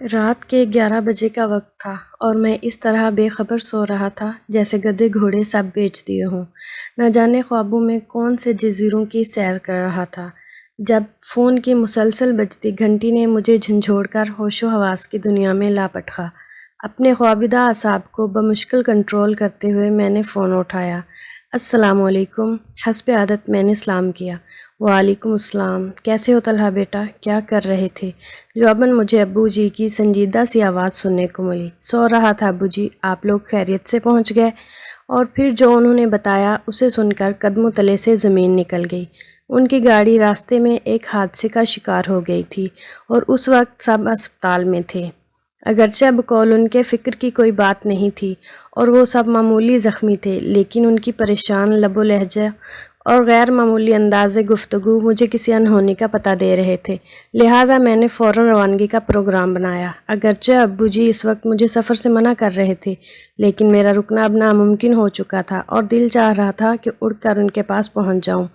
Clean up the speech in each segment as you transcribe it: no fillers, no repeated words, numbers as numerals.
رات کے 11 بجے کا وقت تھا اور میں اس طرح بے خبر سو رہا تھا جیسے گدھے گھوڑے سب بیچ دیے ہوں۔ نہ جانے خوابوں میں کون سے جزیروں کی سیر کر رہا تھا جب فون کی مسلسل بجتی گھنٹی نے مجھے جھنجھوڑ کر ہوش و حواس کی دنیا میں لاپٹخا۔ اپنے خوابیدہ اعصاب کو بمشکل کنٹرول کرتے ہوئے میں نے فون اٹھایا۔ السلام علیکم، حسب عادت میں نے سلام کیا۔ وعلیکم السلام، کیسے ہو طلحہ بیٹا، کیا کر رہے تھے؟ جواباً مجھے ابو جی کی سنجیدہ سی آواز سننے کو ملی۔ سو رہا تھا ابو جی، آپ لوگ خیریت سے پہنچ گئے؟ اور پھر جو انہوں نے بتایا اسے سن کر قدموں تلے سے زمین نکل گئی۔ ان کی گاڑی راستے میں ایک حادثے کا شکار ہو گئی تھی اور اس وقت سب اسپتال میں تھے۔ اگرچہ بقول ان کے فکر کی کوئی بات نہیں تھی اور وہ سب معمولی زخمی تھے، لیکن ان کی پریشان لب و لہجہ اور غیر معمولی انداز گفتگو مجھے کسی انہونی کا پتہ دے رہے تھے، لہٰذا میں نے فوراً روانگی کا پروگرام بنایا۔ اگرچہ ابو جی اس وقت مجھے سفر سے منع کر رہے تھے، لیکن میرا رکنا اب ناممکن ہو چکا تھا اور دل چاہ رہا تھا کہ اڑ کر ان کے پاس پہنچ جاؤں۔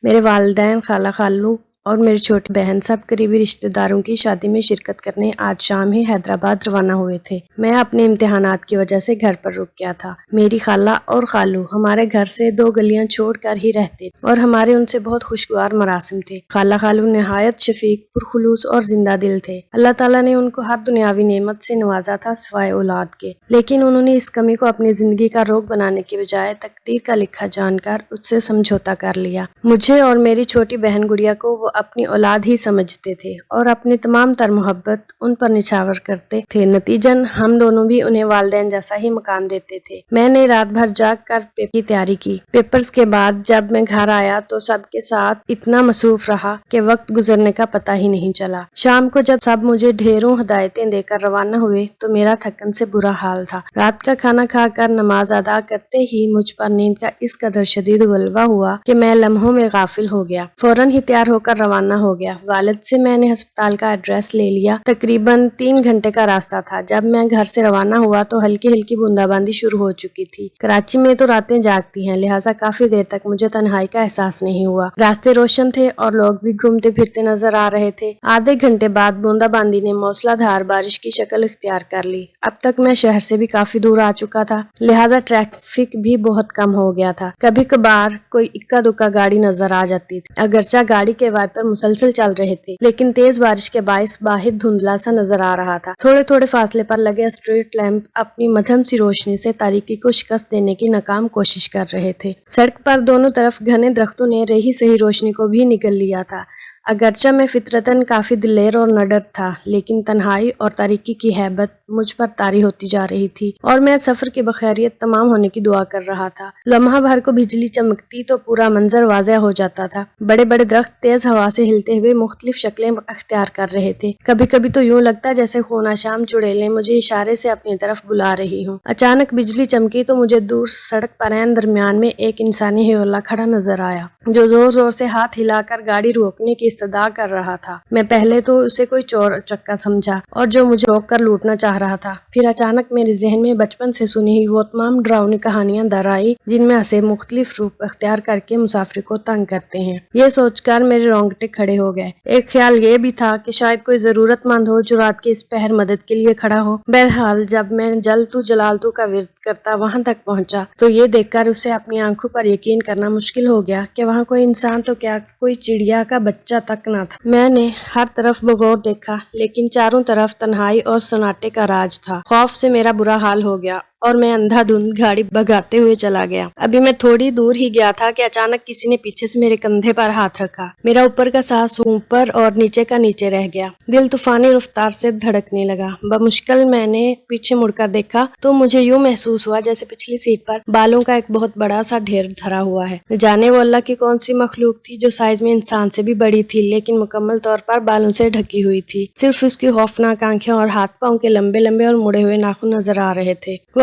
میرے والدین، خالہ خالو اور میری چھوٹی بہن سب قریبی رشتہ داروں کی شادی میں شرکت کرنے آج شام ہی حیدرآباد روانہ ہوئے تھے۔ میں اپنے امتحانات کی وجہ سے گھر پر رک گیا تھا۔ میری خالہ اور خالو ہمارے گھر سے 2 گلیاں چھوڑ کر ہی رہتے اور ہمارے ان سے بہت خوشگوار مراسم تھے۔ خالہ خالو نہایت شفیق، پرخلوص اور زندہ دل تھے۔ اللہ تعالیٰ نے ان کو ہر دنیاوی نعمت سے نوازا تھا سوائے اولاد کے، لیکن انہوں نے اس کمی کو اپنی زندگی کا روگ بنانے کے بجائے تقدیر کا لکھا جان کر اس سے سمجھوتا کر لیا۔ مجھے اور میری چھوٹی بہن گڑیا کو وہ اپنی اولاد ہی سمجھتے تھے اور اپنی تمام تر محبت ان پر نچھاور کرتے تھے۔ نتیجن ہم دونوں بھی انہیں والدین جیسا ہی مقام دیتے تھے۔ میں نے رات بھر جاگ کر پیپر کی تیاری کی۔ پیپرز کے بعد جب میں گھر آیا تو سب کے ساتھ اتنا مصروف رہا کہ وقت گزرنے کا پتہ ہی نہیں چلا۔ شام کو جب سب مجھے ڈھیروں ہدایتیں دے کر روانہ ہوئے تو میرا تھکن سے برا حال تھا۔ رات کا کھانا کھا کر نماز ادا کرتے ہی مجھ پر نیند کا اس قدر شدید غلبہ ہوا کہ میں لمحوں میں غافل ہو گیا۔ فوراً ہی تیار ہو کر روانہ ہو گیا۔ والد سے میں نے ہسپتال کا ایڈریس لے لیا۔ تقریباً 3 گھنٹے کا راستہ تھا۔ جب میں گھر سے روانہ ہوا تو ہلکی ہلکی بوندا باندی شروع ہو چکی تھی۔ کراچی میں تو راتیں جاگتی ہیں، لہٰذا کافی دیر تک مجھے تنہائی کا احساس نہیں ہوا۔ راستے روشن تھے اور لوگ بھی گھومتے پھرتے نظر آ رہے تھے۔ آدھے گھنٹے بعد بوندا باندی نے موسلا دھار بارش کی شکل اختیار کر لی۔ اب تک میں شہر سے بھی کافی دور آ چکا تھا، لہٰذا ٹریفک بھی بہت کم ہو گیا تھا۔ کبھی کبھار کوئی اکا دکا گاڑی نظر آ جاتی تھی۔ اگرچہ گاڑی کے وائپر مسلسل چل رہے تھے، لیکن تیز بارش کے باعث باہر دھندلا سا نظر آ رہا تھا۔ تھوڑے تھوڑے فاصلے پر لگے اسٹریٹ لیمپ اپنی مدھم سی روشنی سے تاریکی کو شکست دینے کی ناکام کوشش کر رہے تھے۔ سڑک پر دونوں طرف گھنے درختوں نے رہی سہی روشنی کو بھی نگل لیا تھا۔ اگرچہ میں فطرتاً کافی دلیر اور نڈر تھا، لیکن تنہائی اور تاریکی کی ہیبت مجھ پر طاری ہوتی جا رہی تھی اور میں سفر کی بخیریت تمام ہونے کی دعا کر رہا تھا۔ لمحہ بھر کو بجلی چمکتی تو پورا منظر واضح ہو جاتا تھا۔ بڑے بڑے درخت تیز ہوا سے ہلتے ہوئے مختلف شکلیں اختیار کر رہے تھے۔ کبھی کبھی تو یوں لگتا جیسے خوناشام چڑیلیں مجھے اشارے سے اپنی طرف بلا رہی ہوں۔ اچانک بجلی چمکی تو مجھے دور سڑک پر عین درمیان میں ایک انسانی ہیولہ کھڑا نظر آیا، جو زور زور سے ہاتھ ہلا کر گاڑی روکنے کی استدعا کر رہا تھا۔ میں پہلے تو اسے کوئی چور چکا سمجھا اور جو مجھے روک کر لوٹنا چاہ رہا تھا، پھر اچانک میرے ذہن میں بچپن سے سنی ہوئی وہ تمام ڈراؤنی کہانیاں در آئیں جن میں اسے مختلف روپ اختیار کر کے مسافر کو تنگ کرتے ہیں۔ یہ سوچ کر میرے رونگٹے کھڑے ہو گئے۔ ایک خیال یہ بھی تھا کہ شاید کوئی ضرورت مند ہو جو رات کے اس پہر مدد کے لیے کھڑا ہو۔ بہرحال جب میں جل تو جلال تو کا ورد کرتا وہاں تک پہنچا تو یہ دیکھ کر اسے اپنی آنکھوں پر یقین کرنا مشکل ہو گیا کہ وہاں کوئی انسان تو کیا، کوئی چڑیا کا بچہ تک نہ تھا۔ میں نے ہر طرف بغور دیکھا، لیکن چاروں طرف تنہائی اور سناٹے کا راج تھا۔ خوف سے میرا برا حال ہو گیا اور میں اندھا دھند گاڑی بھگاتے ہوئے چلا گیا۔ ابھی میں تھوڑی دور ہی گیا تھا کہ اچانک کسی نے پیچھے سے میرے کندھے پر ہاتھ رکھا۔ میرا اوپر کا سانس اوپر اور نیچے کا نیچے رہ گیا۔ دل طوفانی رفتار سے دھڑکنے لگا۔ بمشکل میں نے پیچھے مڑ کر دیکھا تو مجھے یوں محسوس ہوا جیسے پچھلی سیٹ پر بالوں کا ایک بہت بڑا سا ڈھیر دھرا ہوا ہے۔ نہ جانے وہ اللہ کی کون سی مخلوق تھی جو سائز میں انسان سے بھی بڑی تھی، لیکن مکمل طور پر بالوں سے ڈھکی ہوئی تھی۔ صرف اس کی خوفناک آنکھیں اور ہاتھ پاؤں کے لمبے لمبے اور مڑے ہوئے ناخن نظر آ رہے تھے۔ وہ